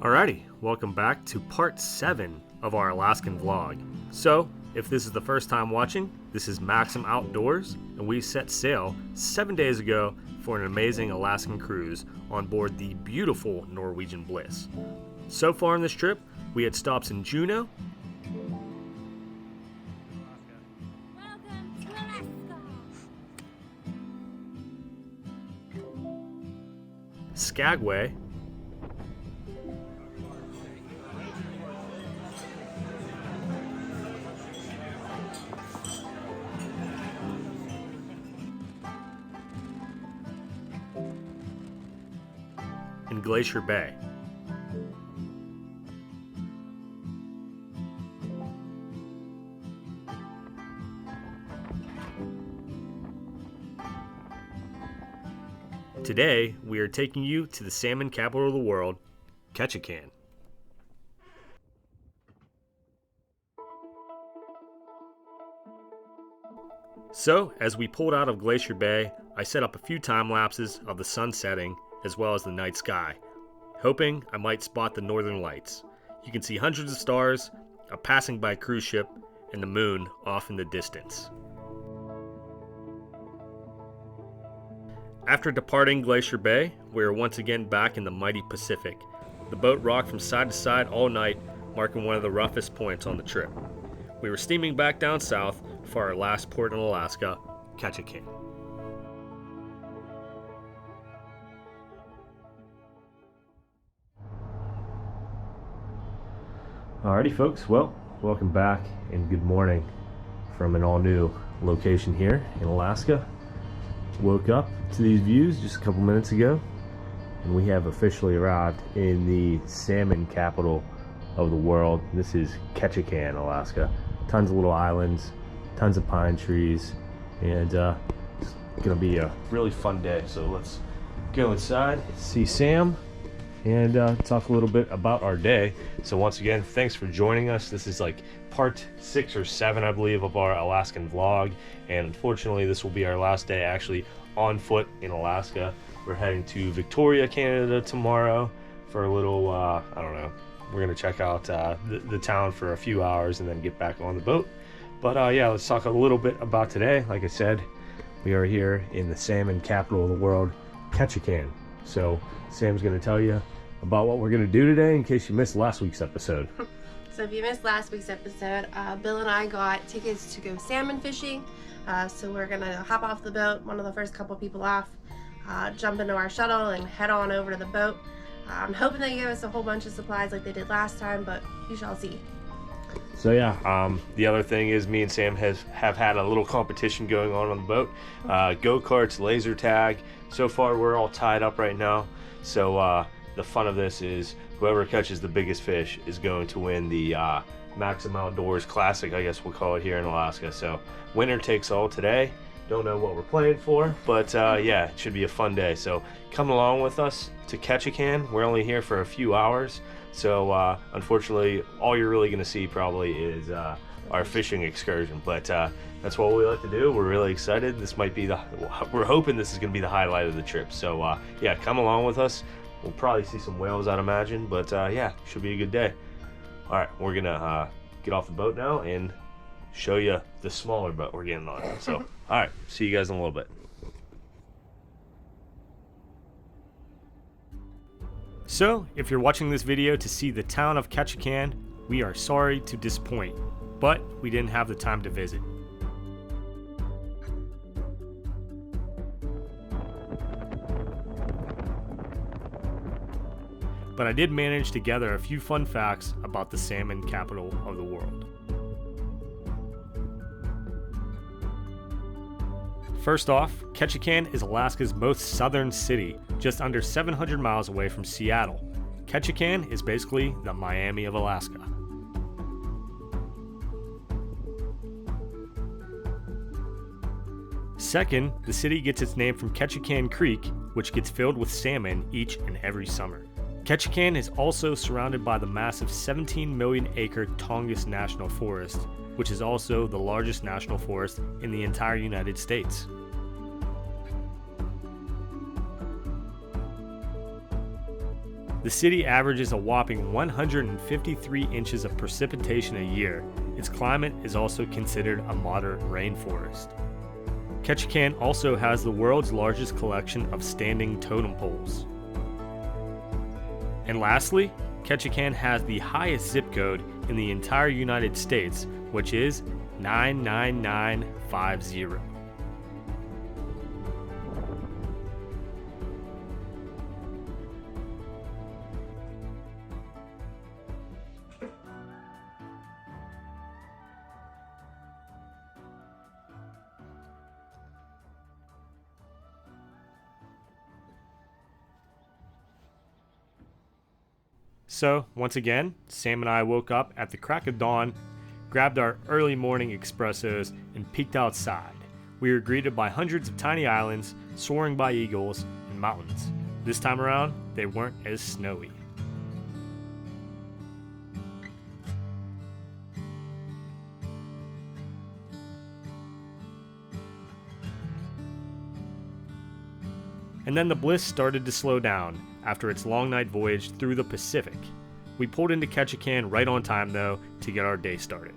Alrighty, welcome back to part 7 of our Alaskan vlog. So, if this is the first time watching, this is Maksim Outdoors, and we set sail 7 days ago for an amazing Alaskan cruise on board the beautiful Norwegian Bliss. So far on this trip, we had stops in Juneau, Welcome to Alaska. Skagway, and Glacier Bay. Today, we are taking you to the salmon capital of the world, Ketchikan. So, as we pulled out of Glacier Bay, I set up a few time lapses of the sun setting as well as the night sky, hoping I might spot the northern lights. You can see hundreds of stars, a passing by cruise ship, and the moon off in the distance. After departing Glacier Bay, we are once again back in the mighty Pacific. The boat rocked from side to side all night, marking one of the roughest points on the trip. We were steaming back down south for our last port in Alaska, Ketchikan. Alrighty folks, well, welcome back and good morning from an all-new location here in Alaska. Woke up to these views just a couple minutes ago, and we have officially arrived in the salmon capital of the world. This is Ketchikan, Alaska. Tons of little islands, tons of pine trees, and it's gonna be a really fun day. So let's go inside, see Sam, and talk a little bit about our day. So once again, thanks for joining us. This is like part 6 or 7, I believe, of our Alaskan vlog, and unfortunately this will be our last day actually on foot in Alaska. We're heading to Victoria, Canada tomorrow for a little I don't know, we're gonna check out the town for a few hours and then get back on the boat. But yeah, let's talk a little bit about today. Like I said, we are here in the salmon capital of the world, Ketchikan. So Sam's gonna tell you about what we're gonna do today in case you missed last week's episode. So if you missed last week's episode, Bill and I got tickets to go salmon fishing. So we're gonna hop off the boat, one of the first couple people off, jump into our shuttle and head on over to the boat. I'm hoping they give us a whole bunch of supplies like they did last time, but we shall see. So yeah, the other thing is me and Sam have had a little competition going on the boat. Go-karts, laser tag. So far we're all tied up right now. So the fun of this is whoever catches the biggest fish is going to win the Maksim Outdoors Classic, I guess we'll call it here in Alaska. So winner takes all today. Don't know what we're playing for, but yeah, it should be a fun day. So come along with us to Ketchikan. We're only here for a few hours. So unfortunately, all you're really going to see probably is our fishing excursion. But that's what we like to do. We're really excited. This might be we're hoping this is going to be the highlight of the trip. So yeah, come along with us. We'll probably see some whales, I'd imagine. But yeah, should be a good day. All right, we're going to get off the boat now and show you the smaller boat we're getting on. So, all right, see you guys in a little bit. So, if you're watching this video to see the town of Ketchikan, we are sorry to disappoint, but we didn't have the time to visit. But I did manage to gather a few fun facts about the salmon capital of the world. First off, Ketchikan is Alaska's most southern city, just under 700 miles away from Seattle. Ketchikan is basically the Miami of Alaska. Second, the city gets its name from Ketchikan Creek, which gets filled with salmon each and every summer. Ketchikan is also surrounded by the massive 17 million acre Tongass National Forest, which is also the largest national forest in the entire United States. The The city averages a whopping 153 inches of precipitation a year. Its climate is also considered a moderate rainforest. Ketchikan also has the world's largest collection of standing totem poles. And lastly, Ketchikan has the highest zip code in the entire United States, which is 99950. So, once again, Sam and I woke up at the crack of dawn, grabbed our early morning espressos, and peeked outside. We were greeted by hundreds of tiny islands, soaring by eagles, and mountains. This time around, they weren't as snowy. And then the bliss started to slow down after its long night voyage through the Pacific. We pulled into Ketchikan right on time though to get our day started.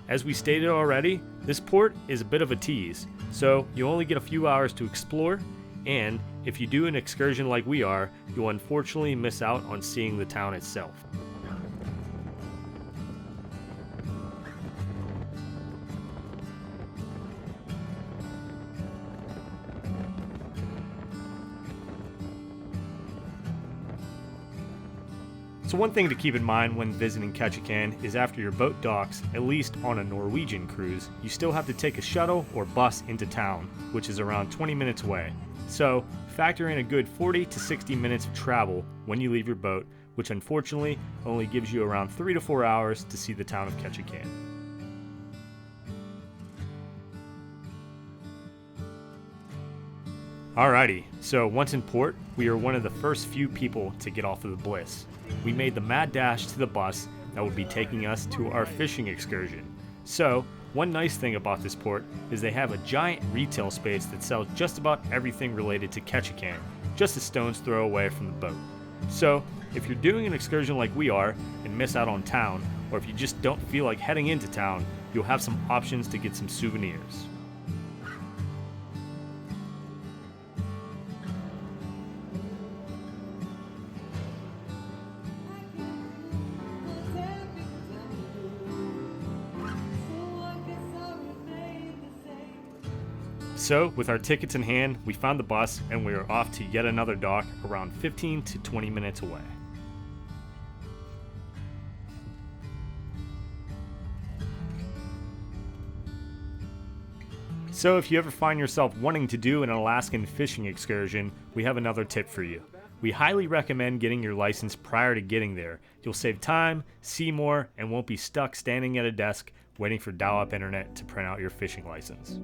As we stated already, this port is a bit of a tease, so you only get a few hours to explore, and if you do an excursion like we are, you'll unfortunately miss out on seeing the town itself. So one thing to keep in mind when visiting Ketchikan is after your boat docks, at least on a Norwegian cruise, you still have to take a shuttle or bus into town, which is around 20 minutes away. So factor in a good 40 to 60 minutes of travel when you leave your boat, which unfortunately only gives you around 3 to 4 hours to see the town of Ketchikan. Alrighty, so once in port, we are one of the first few people to get off of the Bliss. We made the mad dash to the bus that would be taking us to our fishing excursion. So, one nice thing about this port is they have a giant retail space that sells just about everything related to Ketchikan, just a stone's throw away from the boat. So, if you're doing an excursion like we are and miss out on town, or if you just don't feel like heading into town, you'll have some options to get some souvenirs. So, with our tickets in hand, we found the bus and we were off to yet another dock around 15 to 20 minutes away. So if you ever find yourself wanting to do an Alaskan fishing excursion, we have another tip for you. We highly recommend getting your license prior to getting there. You'll save time, see more, and won't be stuck standing at a desk waiting for dial-up internet to print out your fishing license.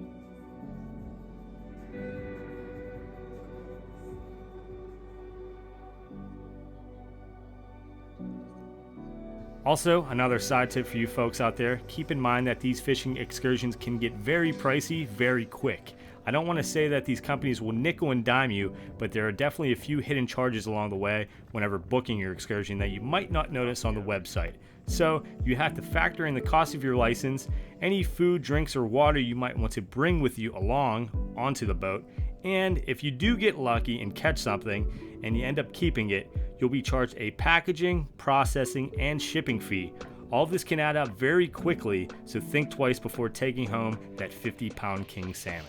Also, another side tip for you folks out there, keep in mind that these fishing excursions can get very pricey very quick. I don't want to say that these companies will nickel and dime you, but there are definitely a few hidden charges along the way whenever booking your excursion that you might not notice on the website. So you have to factor in the cost of your license, any food, drinks, or water you might want to bring with you along onto the boat, and if you do get lucky and catch something and you end up keeping it, you'll be charged a packaging, processing, and shipping fee. All of this can add up very quickly, so think twice before taking home that 50-pound king salmon.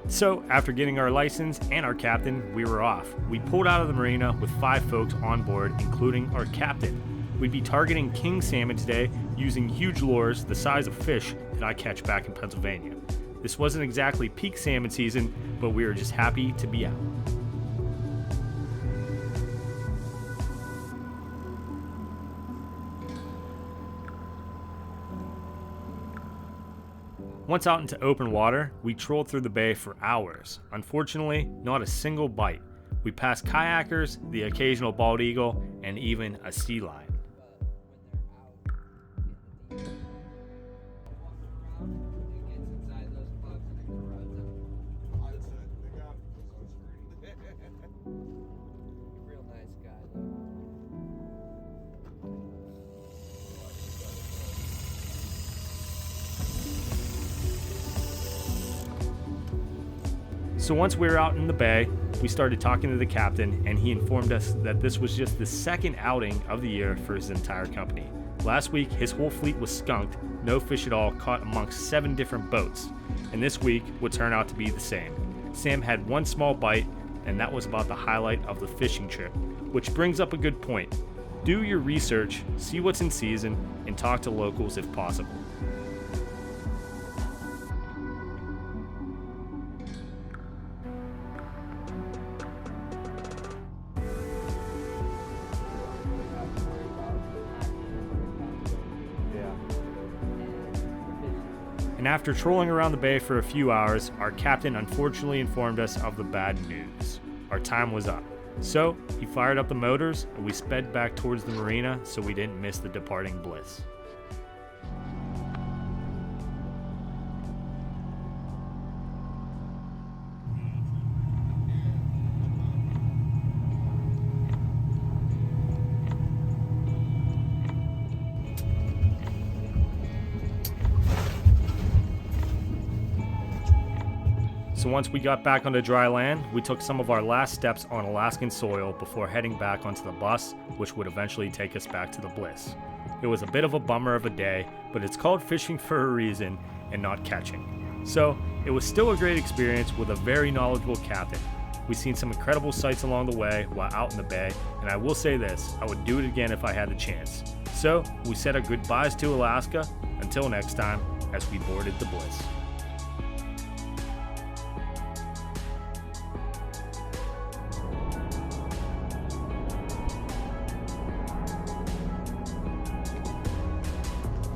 So, after getting our license and our captain, we were off. We pulled out of the marina with 5 folks on board, including our captain. We'd be targeting king salmon today using huge lures the size of fish that I catch back in Pennsylvania. This wasn't exactly peak salmon season, but we were just happy to be out. Once out into open water, we trolled through the bay for hours. Unfortunately, not a single bite. We passed kayakers, the occasional bald eagle, and even a sea lion. So once we were out in the bay, we started talking to the captain, and he informed us that this was just the second outing of the year for his entire company. Last week, his whole fleet was skunked, no fish at all, caught amongst 7 different boats. And this week would turn out to be the same. Sam had one small bite, and that was about the highlight of the fishing trip, which brings up a good point. Do your research, see what's in season, and talk to locals if possible. And after trolling around the bay for a few hours, our captain unfortunately informed us of the bad news. Our time was up. So he fired up the motors and we sped back towards the marina so we didn't miss the departing bliss. So once we got back onto dry land, we took some of our last steps on Alaskan soil before heading back onto the bus, which would eventually take us back to the Bliss. It was a bit of a bummer of a day, but it's called fishing for a reason and not catching. So it was still a great experience with a very knowledgeable captain. We've seen some incredible sights along the way while out in the bay, and I will say this, I would do it again if I had the chance. So we said our goodbyes to Alaska, until next time, as we boarded the Bliss.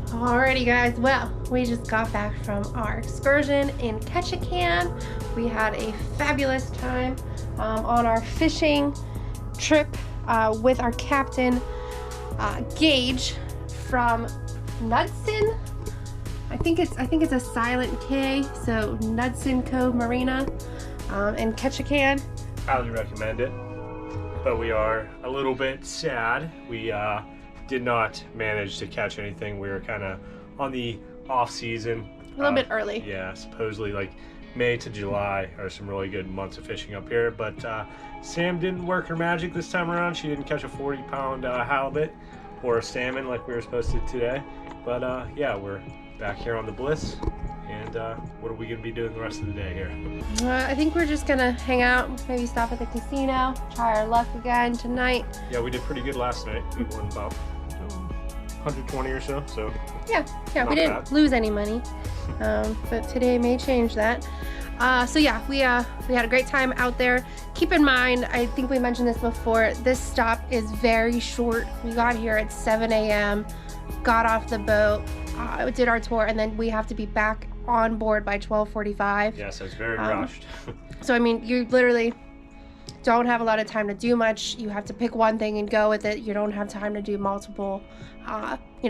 Alrighty guys, well, we just got back from our excursion in Ketchikan. We had a fabulous time on our fishing trip with our captain, Gage from Knudsen. I think it's a silent K, so Knudsen Cove Marina in Ketchikan. Highly recommend it, but we are a little bit sad. We did not manage to catch anything. We were kind of on the off season. A little bit early. Yeah, supposedly like May to July are some really good months of fishing up here, but Sam didn't work her magic this time around. She didn't catch a 40-pound halibut or a salmon like we were supposed to today. But yeah, we're back here on the Bliss, and what are we gonna be doing the rest of the day here? I think we're just gonna hang out, maybe stop at the casino, try our luck again tonight. Yeah, we did pretty good last night. We won about 120 or so. Yeah, we didn't lose any money, but today may change that. So yeah, we had a great time out there. Keep in mind, I think we mentioned this before, this stop is very short. We got here at 7 a.m., got off the boat, did our tour, and then we have to be back on board by 12:45. Yeah, so it's very rushed. So I mean, you literally don't have a lot of time to do much. You have to pick one thing and go with it. You don't have time to do multiple,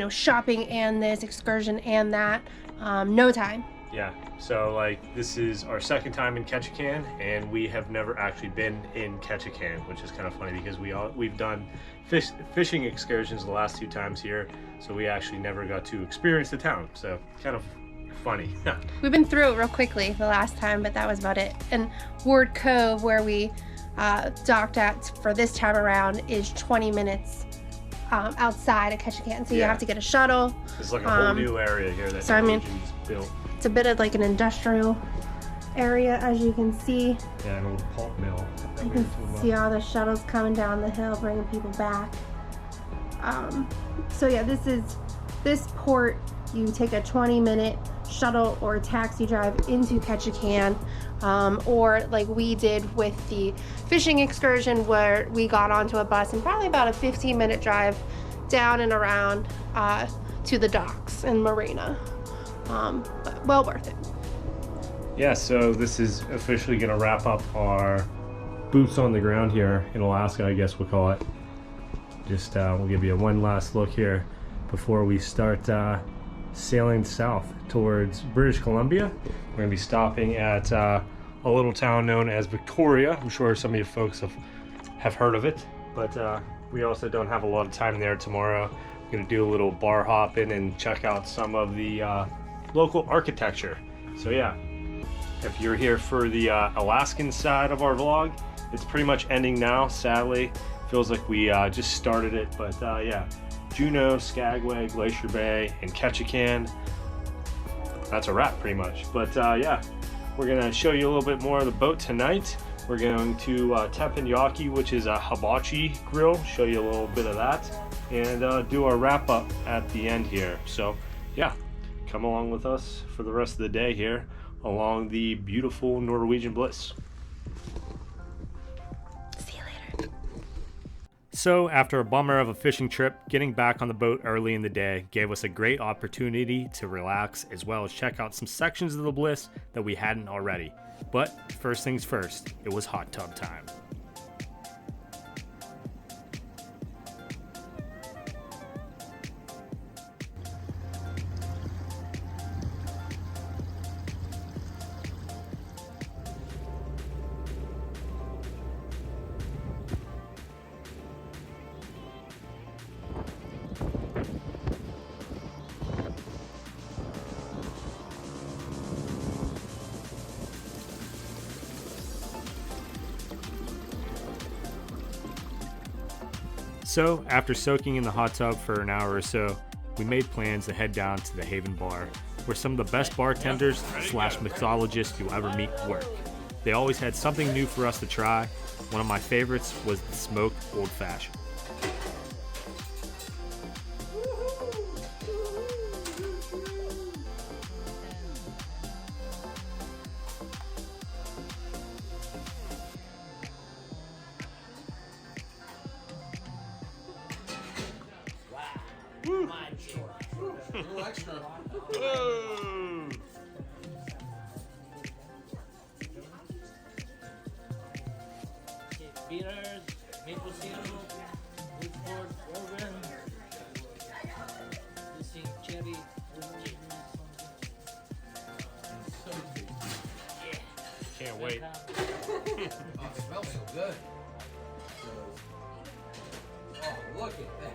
shopping and this excursion and that. No time. Yeah, so like this is our second time in Ketchikan, and we have never actually been in Ketchikan, which is kind of funny because we've done fishing excursions the last 2 times here, so we actually never got to experience the town. So kind of funny. We've been through it real quickly the last time, but that was about it. And Ward Cove, where we docked at for this time around, is 20 minutes outside of Ketchikan, so you have to get a shuttle. It's like a whole new area here that Norwegians built. It's a bit of like an industrial area, as you can see. Yeah, an old pulp mill. You can see all the shuttles coming down the hill, bringing people back. So yeah, this port, you take a 20-minute shuttle or taxi drive into Ketchikan, or like we did with the fishing excursion, where we got onto a bus and probably about a 15-minute drive down and around to the docks and marina. But well worth it. Yeah, so this is officially going to wrap up our boots on the ground here in Alaska, I guess we'll call it. Just we'll give you one last look here before we start sailing south towards British Columbia. We're going to be stopping at a little town known as Victoria. I'm sure some of you folks have heard of it, but we also don't have a lot of time there tomorrow. We're going to do a little bar hopping and check out some of the local architecture. So yeah, if you're here for the Alaskan side of our vlog, it's pretty much ending now, sadly. Feels like we just started it, but yeah, Juneau, Skagway, Glacier Bay, and Ketchikan. That's a wrap pretty much. But yeah, we're gonna show you a little bit more of the boat tonight. We're going to teppanyaki, which is a hibachi grill, show you a little bit of that, and do our wrap up at the end here. So yeah, come along with us for the rest of the day here along the beautiful Norwegian Bliss. See you later. So after a bummer of a fishing trip, getting back on the boat early in the day gave us a great opportunity to relax as well as check out some sections of the Bliss that we hadn't already. But first things first, it was hot tub time. So, after soaking in the hot tub for an hour or so, we made plans to head down to the Haven Bar, where some of the best bartenders slash mixologists you'll ever meet work. They always had something new for us to try. One of my favorites was the smoked old fashioned. Extra. Whoa. Bitters, maple syrup, Woodford, bourbon, using cherry. Can't wait. Oh, it smells so good. Oh, look at that.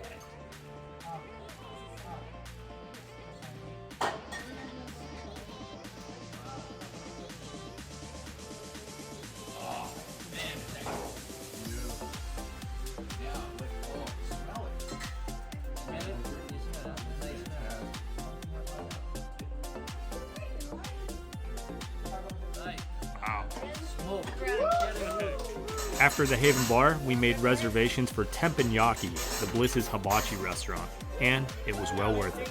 After the Haven Bar, we made reservations for Teppanyaki, the Bliss's hibachi restaurant, and it was well worth it.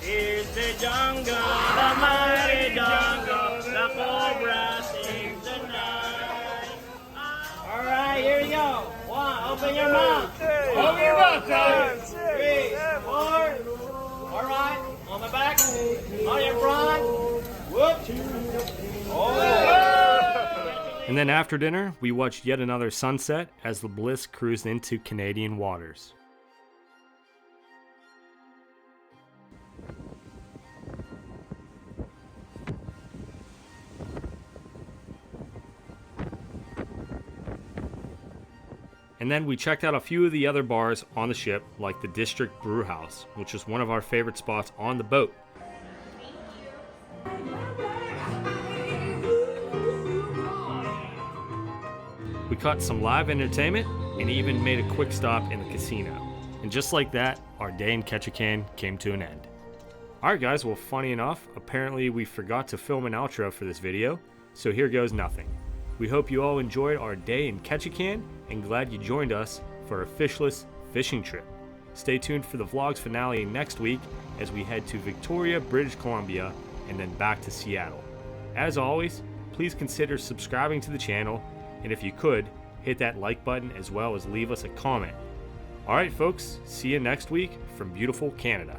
It's the jungle, the mighty jungle, the cobra sings the night. All right, here we go. One, open your mouth. Open your mouth, guys. 3, 4. All right, on the back, on your front. Whoop. Oh. And then after dinner, we watched yet another sunset as the Bliss cruised into Canadian waters. And then we checked out a few of the other bars on the ship, like the District Brew House, which is one of our favorite spots on the boat. We caught some live entertainment and even made a quick stop in the casino. And just like that, our day in Ketchikan came to an end. Alright guys, well funny enough, apparently we forgot to film an outro for this video, so here goes nothing. We hope you all enjoyed our day in Ketchikan and glad you joined us for a fishless fishing trip. Stay tuned for the vlog's finale next week as we head to Victoria, British Columbia, and then back to Seattle. As always, please consider subscribing to the channel, and if you could, hit that like button as well as leave us a comment. Alright folks, see you next week from beautiful Canada.